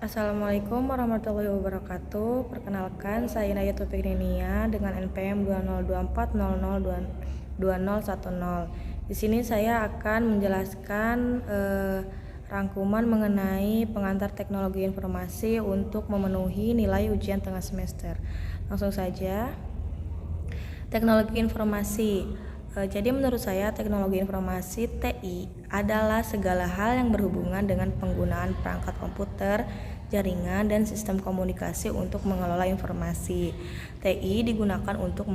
Assalamualaikum warahmatullahi wabarakatuh. Perkenalkan, saya Naya Taufik Ninia dengan NPM 2024002010. Di sini saya akan menjelaskan rangkuman mengenai pengantar teknologi informasi untuk memenuhi nilai ujian tengah semester. Langsung saja. Teknologi informasi. Jadi menurut saya teknologi informasi (TI) adalah segala hal yang berhubungan dengan penggunaan perangkat komputer, jaringan, dan sistem komunikasi untuk mengelola informasi. TI digunakan untuk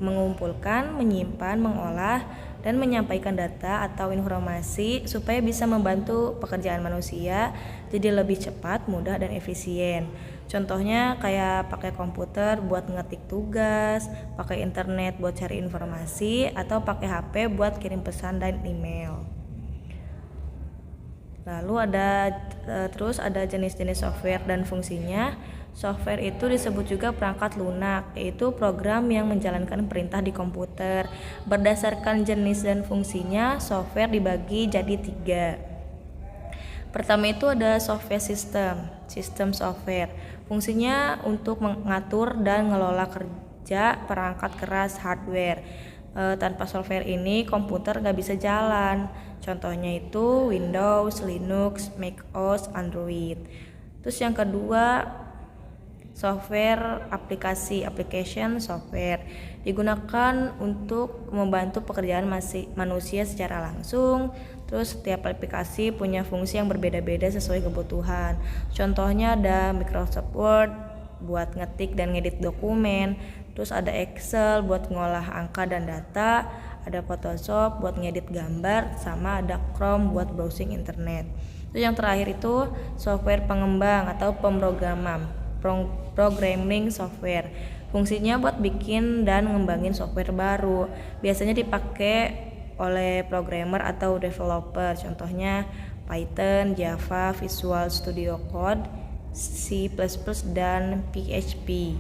mengumpulkan, menyimpan, mengolah, dan menyampaikan data atau informasi supaya bisa membantu pekerjaan manusia jadi lebih cepat, mudah, dan efisien. Contohnya kayak pakai komputer buat ngetik tugas, pakai internet buat cari informasi, atau pakai HP buat kirim pesan dan email. Lalu terus ada jenis-jenis software dan fungsinya. Software itu disebut juga perangkat lunak, yaitu program yang menjalankan perintah di komputer. Berdasarkan jenis dan fungsinya, software dibagi jadi 3. Pertama itu ada software sistem software. Fungsinya untuk mengatur dan mengelola kerja perangkat keras hardware. Tanpa software ini komputer gak bisa jalan. Contohnya itu Windows, Linux, macOS, Android. Terus yang kedua, software application software digunakan untuk membantu pekerjaan manusia secara langsung. Terus setiap aplikasi punya fungsi yang berbeda-beda sesuai kebutuhan. Contohnya ada Microsoft Word buat ngetik dan ngedit dokumen, terus ada Excel buat ngolah angka dan data, ada Photoshop buat ngedit gambar, sama ada Chrome buat browsing internet. Terus yang terakhir itu software pengembang atau programming software. Fungsinya buat bikin dan ngembangin software baru. Biasanya dipakai oleh programmer atau developer. Contohnya Python, Java, Visual Studio Code, C++, dan PHP.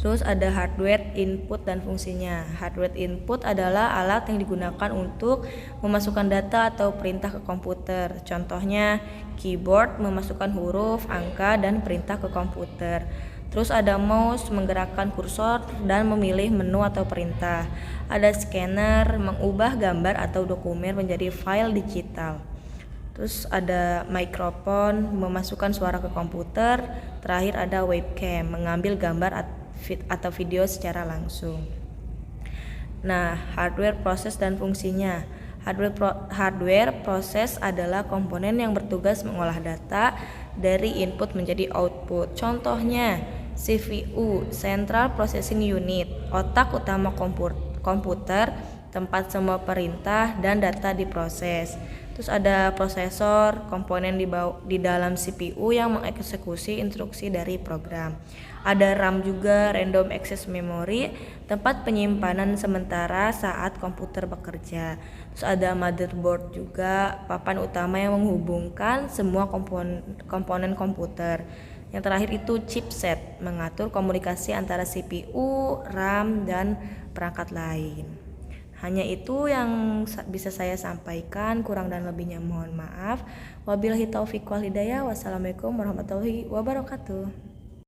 Terus ada hardware input dan fungsinya. Hardware input adalah alat yang digunakan untuk memasukkan data atau perintah ke komputer. Contohnya keyboard memasukkan huruf, angka, dan perintah ke komputer. Terus ada mouse menggerakkan kursor dan memilih menu atau perintah. Ada scanner mengubah gambar atau dokumen menjadi file digital. Terus ada mikrofon memasukkan suara ke komputer. Terakhir ada webcam mengambil gambar atau video secara langsung. Nah, hardware proses dan fungsinya. Hardware proses adalah komponen yang bertugas mengolah data dari input menjadi output. Contohnya CPU, Central Processing Unit, otak utama komputer, tempat semua perintah dan data diproses. Terus ada prosesor, komponen di dalam CPU yang mengeksekusi instruksi dari program. Ada RAM juga, Random Access Memory, tempat penyimpanan sementara saat komputer bekerja. Terus ada motherboard juga, papan utama yang menghubungkan semua komponen komputer. Yang terakhir itu chipset, mengatur komunikasi antara CPU, RAM, dan perangkat lain. Hanya itu yang bisa saya sampaikan, kurang dan lebihnya mohon maaf. Wabillahi taufiq wal hidayah. Wassalamualaikum warahmatullahi wabarakatuh.